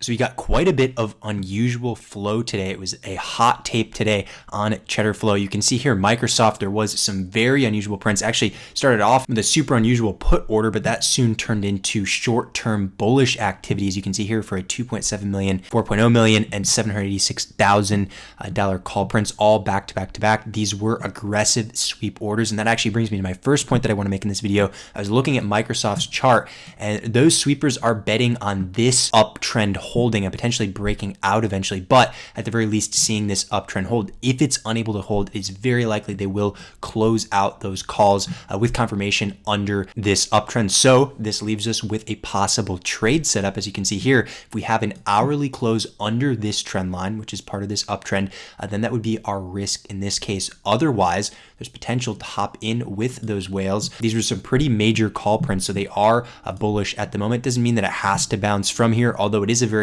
So we got quite a bit of unusual flow today. It was a hot tape today on Cheddar Flow. You can see here Microsoft, there was some very unusual prints. Actually started off with a super unusual put order, but that soon turned into short-term bullish activities. You can see here for a 2.7 million, 4.0 million, and $786,000 call prints, all back to back to back. These were aggressive sweep orders, and that actually brings me to my first point that I want to make in this video. I was looking at Microsoft's chart, and those sweepers are betting on this uptrend holding and potentially breaking out eventually, but at the very least seeing this uptrend hold. If it's unable to hold, it's very likely they will close out those calls with confirmation under this uptrend. So this leaves us with a possible trade setup. As you can see here, if we have an hourly close under this trend line, which is part of this uptrend, then that would be our risk in this case. Otherwise, there's potential to hop in with those whales. These are some pretty major call prints, so they are bullish at the moment. Doesn't mean that it has to bounce from here, although it is a variable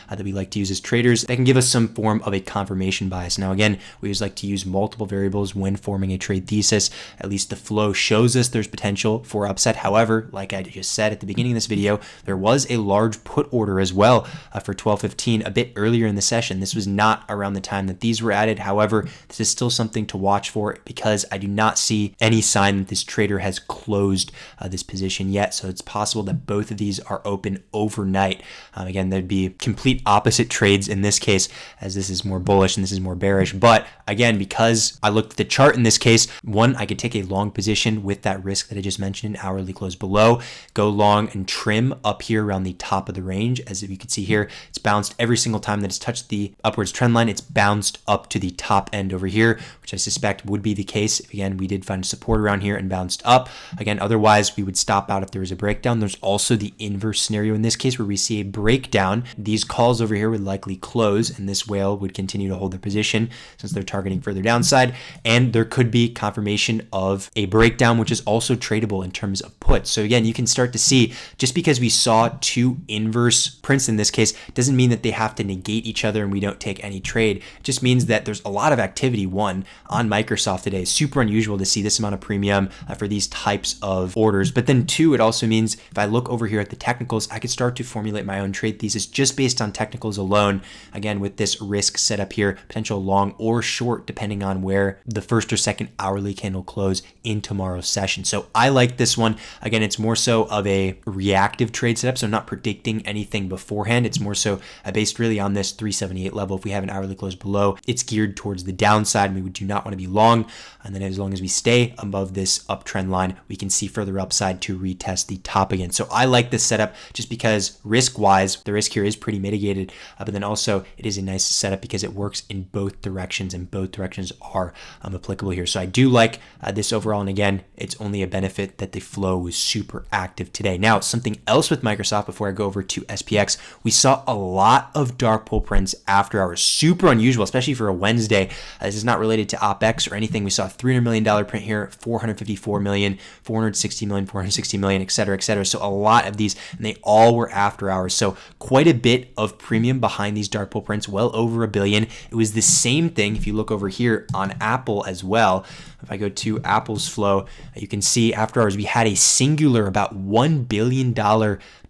that we like to use as traders that can give us some form of a confirmation bias. Now again, we always like to use multiple variables when forming a trade thesis. At least the flow shows us there's potential for upset. However, like I just said at the beginning of this video, there was a large put order as well for 12:15 a bit earlier in the session. This was not around the time that these were added. However, this is still something to watch for because I do not see any sign that this trader has closed this position yet. So it's possible that both of these are open overnight. Again, there'd be complete opposite trades in this case, as this is more bullish and this is more bearish. But again, because I looked at the chart in this case, one, I could take a long position with that risk that I just mentioned, hourly close below, go long and trim up here around the top of the range. As if you can see here, it's bounced every single time that it's touched the upwards trend line. It's bounced up to the top end over here, which I suspect would be the case. Again, we did find support around here and bounced up. Again, otherwise we would stop out if there was a breakdown. There's also the inverse scenario in this case where we see a breakdown. These calls over here would likely close and this whale would continue to hold their position since they're targeting further downside. And there could be confirmation of a breakdown, which is also tradable in terms of puts. So again, you can start to see just because we saw two inverse prints in this case doesn't mean that they have to negate each other and we don't take any trade. It just means that there's a lot of activity, one, on Microsoft today. It's super unusual to see this amount of premium for these types of orders. But then two, it also means if I look over here at the technicals, I could start to formulate my own trade thesis just based on technicals alone. Again, with this risk set up here, potential long or short, depending on where the first or second hourly candle close in tomorrow's session. So I like this one. Again, it's more so of a reactive trade setup, so I'm not predicting anything beforehand. It's more so based really on this 378 level. If we have an hourly close below, it's geared towards the downside and we do not want to be long. And then as long as we stay above this uptrend line, we can see further upside to retest the top again. So I like this setup just because risk-wise, the risk here is pretty mitigated, but then also it is a nice setup because it works in both directions and both directions are applicable here. So I do like this overall. And again, it's only a benefit that the flow was super active today. Now, something else with Microsoft before I go over to SPX, we saw a lot of dark pool prints after hours. Super unusual, especially for a Wednesday. This is not related to OpEx or anything. We saw a $300 million print here, 454 million, 460 million, 460 million, et cetera, et cetera. So a lot of these, and they all were after hours. So quite a bit of premium behind these dark pool prints, well over $1 billion. It was the same thing if you look over here on Apple as well. If I go to Apple's flow, you can see after hours, we had a singular about $1 billion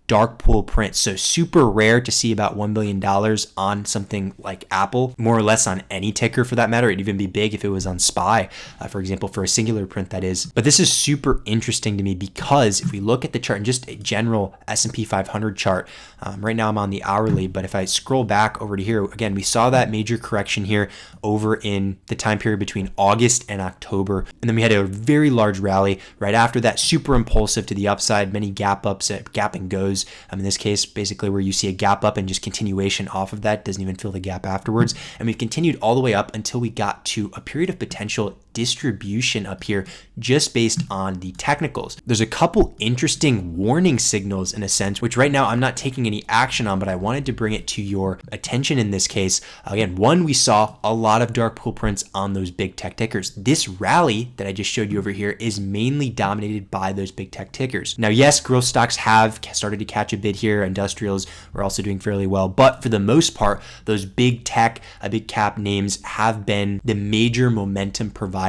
dark pool print. So super rare to see about $1 billion on something like Apple, more or less on any ticker for that matter. It'd even be big if it was on SPY, for example, for a singular print that is. But this is super interesting to me because if we look at the chart and just a general S&P 500 chart, right now I'm on the hourly, but if I scroll back over to here, again, we saw that major correction here over in the time period between August and October. And then we had a very large rally right after that, super impulsive to the upside, many gap ups, gap and goes. In this case, basically where you see a gap up and just continuation off of that, doesn't even fill the gap afterwards. And we've continued all the way up until we got to a period of potential distribution up here just based on the technicals. There's a couple interesting warning signals in a sense, which right now I'm not taking any action on, but I wanted to bring it to your attention in this case. Again, one, we saw a lot of dark pool prints on those big tech tickers. This rally that I just showed you over here is mainly dominated by those big tech tickers. Now, yes, growth stocks have started to catch a bid here. Industrials were also doing fairly well, but for the most part, those big tech, big cap names have been the major momentum provider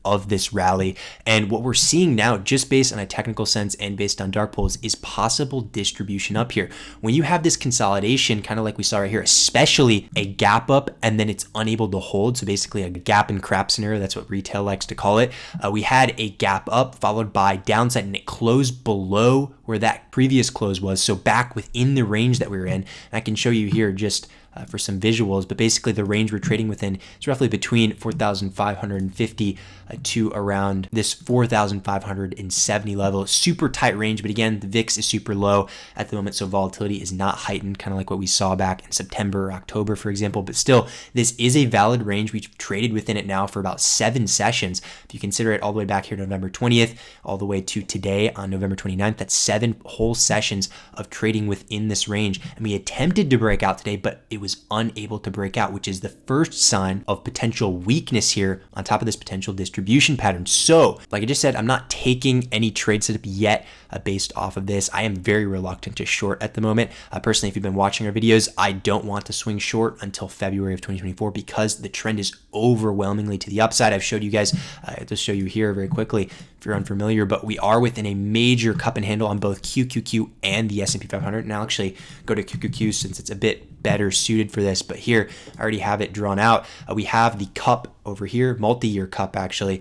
of this rally. And what we're seeing now, just based on a technical sense and based on dark pools, is possible distribution up here. When you have this consolidation, kind of like we saw right here, especially a gap up and then it's unable to hold, so basically a gap and crap scenario, that's what retail likes to call it. We had a gap up followed by downside, and it closed below where that previous close was, so back within the range that we were in. And I can show you here just for some visuals, but basically the range we're trading within is roughly between 4,550 to around this 4,570 level. Super tight range, but again, the VIX is super low at the moment, so volatility is not heightened, kind of like what we saw back in September or October, for example. But still, this is a valid range. We've traded within it now for about 7 sessions. If you consider it all the way back here November 20th, all the way to today on November 29th, that's 7 whole sessions of trading within this range. And we attempted to break out today, but it was unable to break out, which is the first sign of potential weakness here on top of this potential distribution pattern. So like I just said, I'm not taking any trade setup yet based off of this. I am very reluctant to short at the moment. Personally, if you've been watching our videos, I don't want to swing short until February of 2024 because the trend is overwhelmingly to the upside. I've showed you guys, I'll just show you here very quickly if you're unfamiliar, but we are within a major cup and handle on both QQQ and the S&P 500. And I'll actually go to QQQ since it's a bit better suited for this, but here I already have it drawn out. We have the cup over here, multi-year cup actually,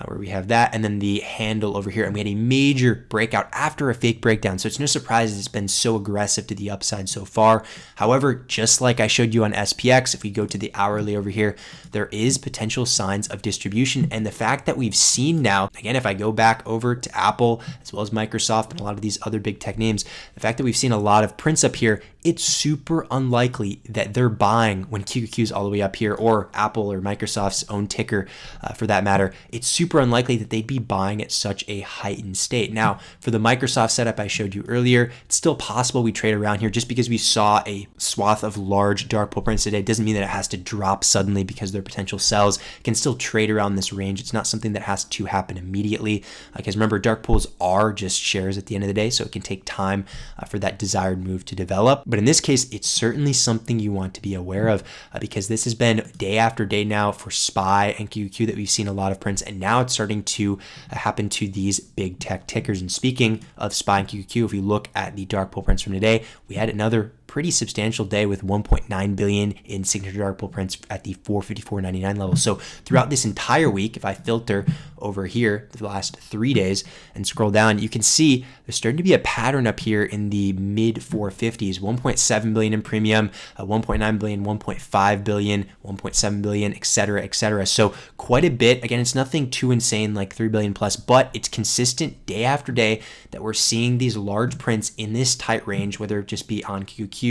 where we have that, and then the handle over here, and we had a major breakout after a fake breakdown. So it's no surprise it's been so aggressive to the upside so far. However, just like I showed you on SPX, if we go to the hourly over here, there is potential signs of distribution. And the fact that we've seen now, again, if I go back over to Apple as well as Microsoft and a lot of these other big tech names, the fact that we've seen a lot of prints up here, it's super unlikely that they're buying when QQQ's all the way up here, or Apple or Microsoft's own ticker for that matter. It's super unlikely that they'd be buying at such a heightened state. Now, for the Microsoft setup I showed you earlier, it's still possible we trade around here. Just because we saw a swath of large dark pool prints today doesn't mean that it has to drop suddenly because they're potential sells. It can still trade around this range. It's not something that has to happen immediately, because remember, dark pools are just shares at the end of the day, so it can take time for that desired move to develop. But in this case, it's certainly something you want to be aware of because this has been day after day now for SPY and QQQ that we've seen a lot of prints, and now it's starting to happen to these big tech tickers. And speaking of SPY and QQQ, if we look at the dark pool prints from today, we had another pretty substantial day with 1.9 billion in signature dark pool prints at the 454.99 level. So throughout this entire week, if I filter over here the last 3 days and scroll down, you can see there's starting to be a pattern up here in the mid 450s, 1.7 billion in premium, 1.9 billion, 1.5 billion, 1.7 billion, etc., etc. So quite a bit. Again, it's nothing too insane like 3 billion plus, but it's consistent day after day that we're seeing these large prints in this tight range, whether it just be on QQQ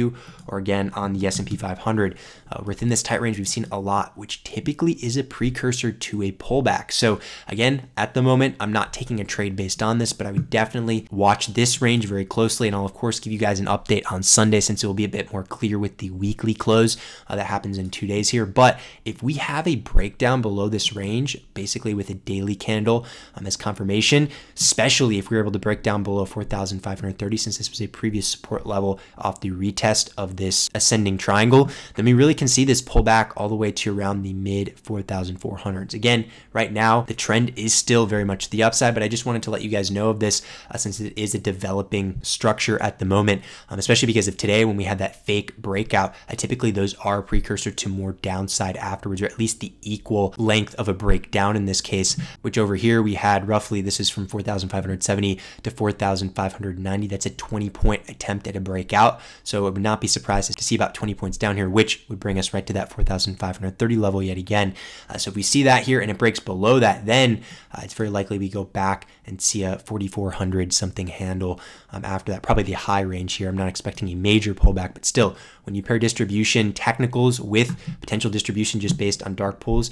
or again on the S&P 500. Within this tight range, we've seen a lot, which typically is a precursor to a pullback. So again, at the moment, I'm not taking a trade based on this, but I would definitely watch this range very closely. And I'll of course give you guys an update on Sunday since it will be a bit more clear with the weekly close that happens in 2 days here. But if we have a breakdown below this range, basically with a daily candle as confirmation, especially if we were able to break down below 4,530, since this was a previous support level off the retest of this ascending triangle, then we really can see this pull back all the way to around the mid 4,400s. Again, right now, the trend is still very much the upside, but I just wanted to let you guys know of this since it is a developing structure at the moment, especially because of today when we had that fake breakout. Typically, those are a precursor to more downside afterwards, or at least the equal length of a breakdown in this case, which over here we had roughly, this is from 4,570 to 4,590. That's a 20-point attempt at a breakout. So I would not be surprised to see about 20 points down here, which would bring us right to that 4,530 level yet again. So if we see that here and it breaks below that, then it's very likely we go back and see a 4,400 something handle after that, probably the high range here. I'm not expecting a major pullback, but still, when you pair distribution technicals with potential distribution just based on dark pools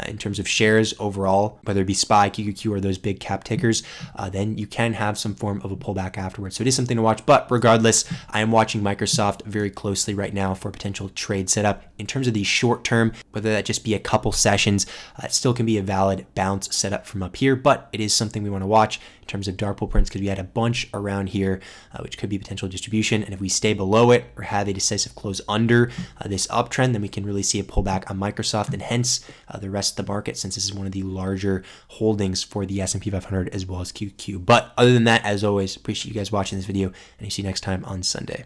in terms of shares overall, whether it be SPY, QQQ, or those big cap tickers, then you can have some form of a pullback afterwards. So it is something to watch, but regardless, I am watching Microsoft Microsoft very closely right now for potential trade setup. In terms of the short term, whether that just be a couple sessions, it still can be a valid bounce setup from up here, but it is something we want to watch in terms of dark pool prints because we had a bunch around here, which could be potential distribution. And if we stay below it or have a decisive close under this uptrend, then we can really see a pullback on Microsoft and hence the rest of the market, since this is one of the larger holdings for the S&P 500 as well as QQ. But other than that, as always, appreciate you guys watching this video, and I'll see you next time on Sunday.